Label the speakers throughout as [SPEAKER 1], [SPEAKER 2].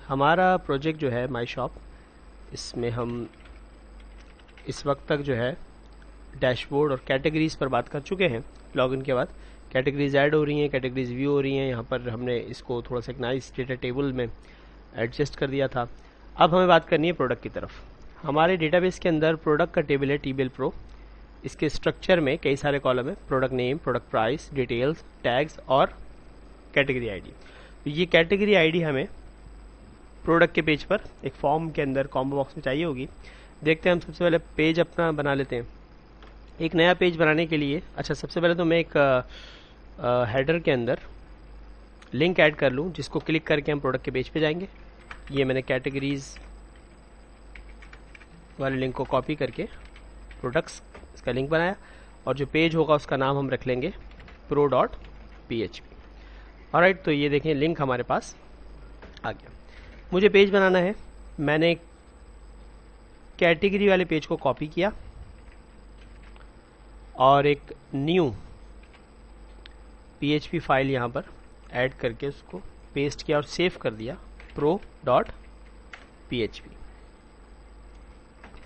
[SPEAKER 1] हमारा प्रोजेक्ट जो है माई शॉप, इसमें हम इस वक्त तक जो है डैशबोर्ड और कैटेगरीज पर बात कर चुके हैं। लॉगिन के बाद कैटेगरीज ऐड हो रही हैं, कैटेगरीज व्यू हो रही हैं। यहाँ पर हमने इसको थोड़ा सा एक नाइस डेटा टेबल में एडजस्ट कर दिया था। अब हमें बात करनी है प्रोडक्ट की तरफ। हमारे डेटाबेस के अंदर प्रोडक्ट का टेबल है TBL Pro। इसके स्ट्रक्चर में कई सारे कॉलम है, product name, product price, details, tags और कैटेगरी आईडी। तो ये कैटेगरी आईडी हमें प्रोडक्ट के पेज पर एक फॉर्म के अंदर कॉम्बो बॉक्स में चाहिए होगी। देखते हैं, हम सबसे पहले पेज अपना बना लेते हैं। एक नया पेज बनाने के लिए सबसे पहले तो मैं एक हेडर के अंदर लिंक ऐड कर लूँ, जिसको क्लिक करके हम प्रोडक्ट के पेज पे जाएंगे। ये मैंने कैटेगरीज वाले लिंक को कॉपी करके प्रोडक्ट्स इसका लिंक बनाया, और जो पेज होगा उसका नाम हम रख लेंगे pro.php। ऑलराइट, तो ये देखें लिंक हमारे पास आ गया। मुझे पेज बनाना है, मैंने कैटेगरी वाले पेज को कॉपी किया और एक न्यू PHP फाइल यहाँ पर ऐड करके उसको पेस्ट किया और सेव कर दिया pro.php।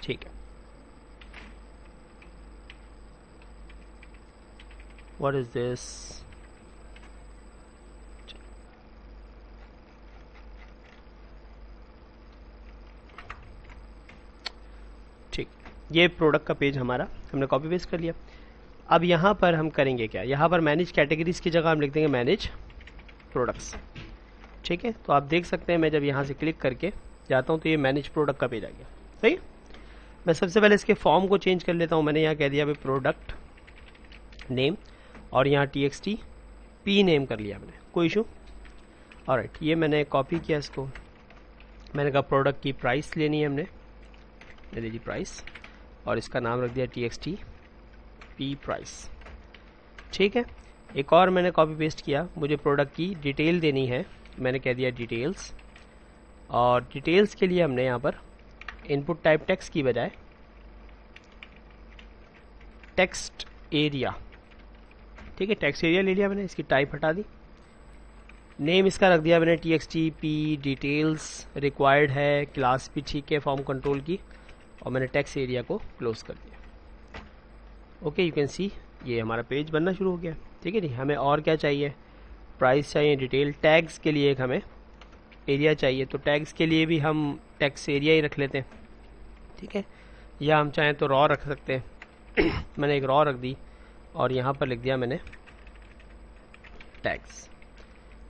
[SPEAKER 1] ठीक है, व्हाट इज दिस? ठीक, ये प्रोडक्ट का पेज हमारा हमने कॉपी पेस्ट कर लिया। अब यहाँ पर हम करेंगे क्या, यहाँ पर मैनेज कैटेगरीज की जगह हम लिख देंगे मैनेज प्रोडक्ट्स। ठीक है, तो आप देख सकते हैं मैं जब यहाँ से क्लिक करके जाता हूँ तो ये मैनेज प्रोडक्ट का पेज आ गया। सही, मैं सबसे पहले इसके फॉर्म को चेंज कर लेता हूँ। मैंने यहाँ कह दिया भाई प्रोडक्ट नेम, और यहाँ txt p नेम कर लिया मैंने, कोई इशू। ऑलराइट, ये मैंने कॉपी किया इसको। मैंने कहा प्रोडक्ट की प्राइस लेनी है हमने, ले लीजिए प्राइस, और इसका नाम रख दिया txt p प्राइस। ठीक है, एक और मैंने कॉपी पेस्ट किया, मुझे प्रोडक्ट की डिटेल देनी है, मैंने कह दिया डिटेल्स, और डिटेल्स के लिए हमने यहाँ पर इनपुट टाइप टेक्स्ट की बजाय टेक्स्ट एरिया, ठीक है, टेक्स्ट एरिया ले लिया मैंने, इसकी टाइप हटा दी। नेम इसका रख दिया मैंने txt p डिटेल्स, रिक्वायर्ड है, क्लास भी ठीक है फॉर्म कंट्रोल की, और मैंने टेक्स्ट एरिया को क्लोज कर दिया। ओके, यू कैन सी ये हमारा पेज बनना शुरू हो गया। ठीक है जी, हमें और क्या चाहिए, प्राइस चाहिए, डिटेल, टैग्स के लिए एक हमें एरिया चाहिए, तो टैग्स के लिए भी हम टेक्स्ट एरिया ही रख लेते हैं। ठीक है, या हम चाहें तो रॉ रख सकते हैं। मैंने एक रॉ रख दी और यहाँ पर लिख दिया मैंने टैग्स।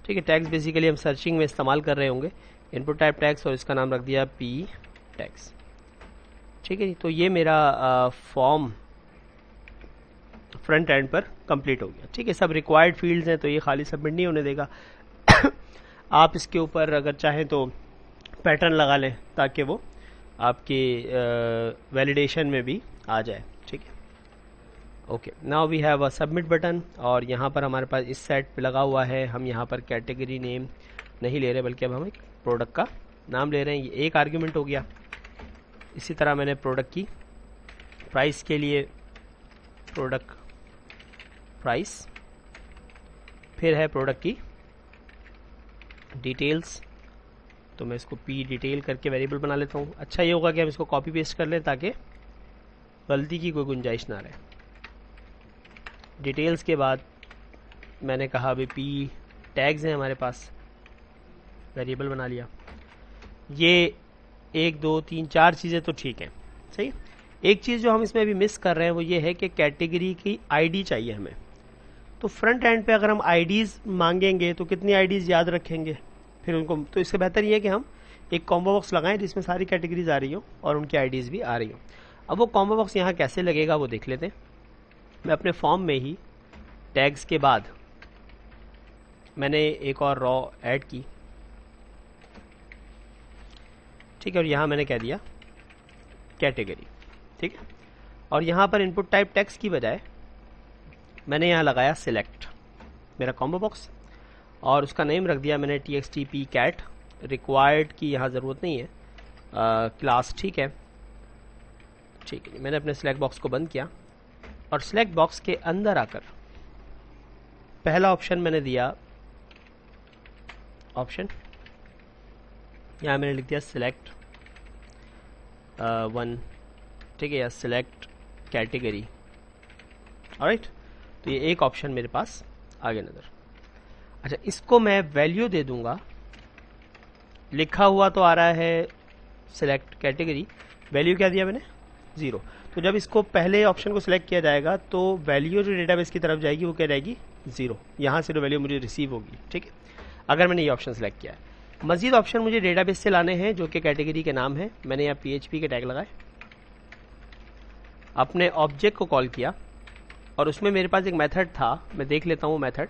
[SPEAKER 1] ठीक है, टैग्स बेसिकली हम सर्चिंग में इस्तेमाल कर रहे होंगे, इनपुट टाइप टैग्स, और इसका नाम रख दिया p टैग्स। ठीक है जी, तो ये मेरा फॉर्म फ्रंट एंड पर कंप्लीट हो गया। ठीक है, सब रिक्वायर्ड फील्ड्स हैं तो ये खाली सबमिट नहीं होने देगा। आप इसके ऊपर अगर चाहें तो पैटर्न लगा लें ताकि वो आपके वैलिडेशन में भी आ जाए। ठीक है, okay, now we have a submit button, और यहाँ पर हमारे पास इस साइड पे लगा हुआ है। हम यहाँ पर कैटेगरी नेम नहीं ले रहे, बल्कि अब हम एक प्रोडक्ट का नाम ले रहे हैं। ये एक आर्ग्यूमेंट हो गया। इसी तरह मैंने प्रोडक्ट की प्राइस के लिए प्रोडक्ट प्राइस, फिर है प्रोडक्ट की डिटेल्स, तो मैं इसको p डिटेल करके वेरिएबल बना लेता हूँ। अच्छा ये होगा कि हम इसको कॉपी पेस्ट कर लें ताकि गलती की कोई गुंजाइश ना रहे। डिटेल्स के बाद मैंने कहा अभी p टैग्स हैं हमारे पास, वेरिएबल बना लिया। ये 1 2 3 4 चीज़ें तो ठीक हैं। सही, एक चीज़ जो हम इसमें अभी मिस कर रहे हैं वो ये है कि कैटेगरी की आईडी चाहिए हमें। तो फ्रंट एंड पे अगर हम आईडीज़ मांगेंगे तो कितनी आईडीज़ याद रखेंगे फिर उनको, तो इससे बेहतर ये है कि हम एक कॉम्बो बॉक्स लगाएं जिसमें सारी कैटेगरीज आ रही हो और उनकी आईडीज़ भी आ रही हो। अब वो कॉम्बो बॉक्स यहाँ कैसे लगेगा वो देख लेते हैं। मैं अपने फॉर्म में ही टैग्स के बाद मैंने एक और रॉ ऐड की। ठीक है, और यहाँ मैंने कह दिया कैटेगरी। ठीक है, और यहाँ पर इनपुट टाइप टेक्स्ट की बजाय मैंने यहाँ लगाया सिलेक्ट, मेरा कॉम्बो बॉक्स, और उसका नेम रख दिया मैंने txt p cat। रिक्वायर्ड की यहाँ ज़रूरत नहीं है, क्लास ठीक है। ठीक है, मैंने अपने सिलेक्ट बॉक्स को बंद किया और सिलेक्ट बॉक्स के अंदर आकर पहला ऑप्शन मैंने दिया ऑप्शन यहाँ मैंने लिख दिया सिलेक्ट वन, ठीक है, या सिलेक्ट कैटेगरी। ऑलराइट, तो ये एक ऑप्शन मेरे पास आ गया नज़र। अच्छा, इसको मैं वैल्यू दे दूंगा, लिखा हुआ तो आ रहा है सिलेक्ट कैटेगरी, वैल्यू क्या दिया मैंने 0। तो जब इसको पहले ऑप्शन को सिलेक्ट किया जाएगा तो वैल्यू जो डेटाबेस की तरफ जाएगी वो क्या रहेगी 0, यहाँ से जो वैल्यू मुझे रिसीव होगी, ठीक है, अगर मैंने ये ऑप्शन सिलेक्ट किया है। मजीद ऑप्शन मुझे डेटाबेस से लाने हैं जो कि कैटेगरी के नाम है। मैंने यहाँ PHP के टैग लगाए, अपने ऑब्जेक्ट को कॉल किया और उसमें मेरे पास एक मेथड था, मैं देख लेता हूँ वो मेथड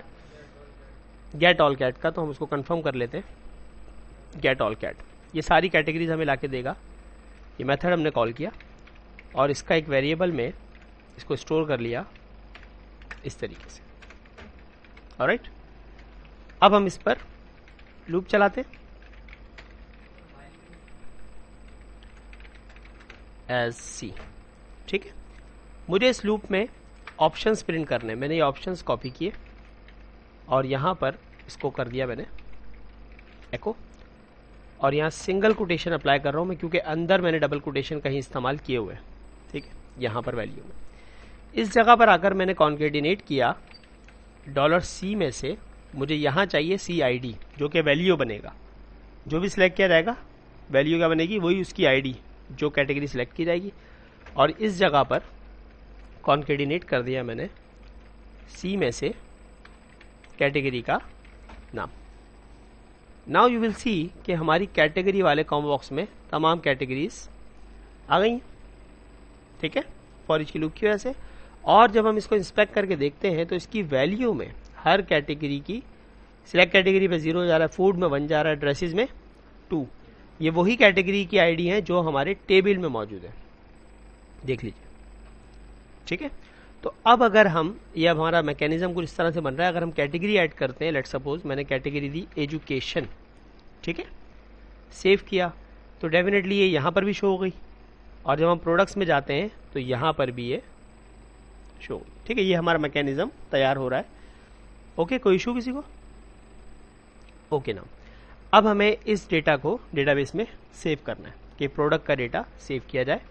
[SPEAKER 1] गेट ऑल कैट का, तो हम उसको कंफर्म कर लेते हैं। गेट ऑल कैट ये सारी कैटेगरीज हमें लाके देगा। ये मेथड हमने कॉल किया और इसका एक वेरिएबल में इसको स्टोर कर लिया इस तरीके से। ऑलराइट, अब हम इस पर लूप चलाते एज सी, ठीक है। मुझे इस लूप में ऑप्शंस प्रिंट करने, मैंने ये ऑप्शंस कॉपी किए और यहाँ पर इसको कर दिया मैंने एको, और यहाँ सिंगल कोटेशन अप्लाई कर रहा हूँ मैं क्योंकि अंदर मैंने डबल कोटेशन कहीं इस्तेमाल किए हुए हैं, ठीक है, यहाँ पर वैल्यू में। इस जगह पर आकर मैंने कॉन्केटिनेट किया $C में से मुझे यहाँ चाहिए CID जो कि वैल्यू बनेगा, जो भी सिलेक्ट किया जाएगा वैल्यू क्या बनेगी, वही उसकी ID जो कैटेगरी सिलेक्ट की जाएगी। और इस जगह पर कॉन्केटिनेट कर दिया मैंने C में से कैटेगरी का नाम। नाउ यू विल सी कि हमारी कैटेगरी वाले कॉम्बो बॉक्स में तमाम कैटेगरीज आ गई, ठीक है, फॉर ईच की लूप की वजह से। और जब हम इसको इंस्पेक्ट करके देखते हैं तो इसकी वैल्यू में हर कैटेगरी की, सिलेक्ट कैटेगरी पे 0 जा रहा है, फूड में 1 जा रहा है, ड्रेसेस में 2, ये वही कैटेगरी की आईडी है जो हमारे टेबल में मौजूद है, देख लीजिए, ठीक है। तो अब अगर हम, ये अब हमारा मैकेनिज्म कुछ इस तरह से बन रहा है, अगर हम कैटेगरी ऐड करते हैं, लेट सपोज मैंने कैटेगरी दी एजुकेशन, ठीक है, सेव किया तो डेफिनेटली ये यहाँ पर भी शो हो गई, और जब हम प्रोडक्ट्स में जाते हैं तो यहाँ पर भी ये शो हो गई, ठीक है। ये हमारा मैकेनिज्म तैयार हो रहा है। ओके, कोई इशू किसी को? ओके ना, अब हमें इस डेटा को डेटाबेस में सेव करना है कि प्रोडक्ट का डेटा सेव किया जाए।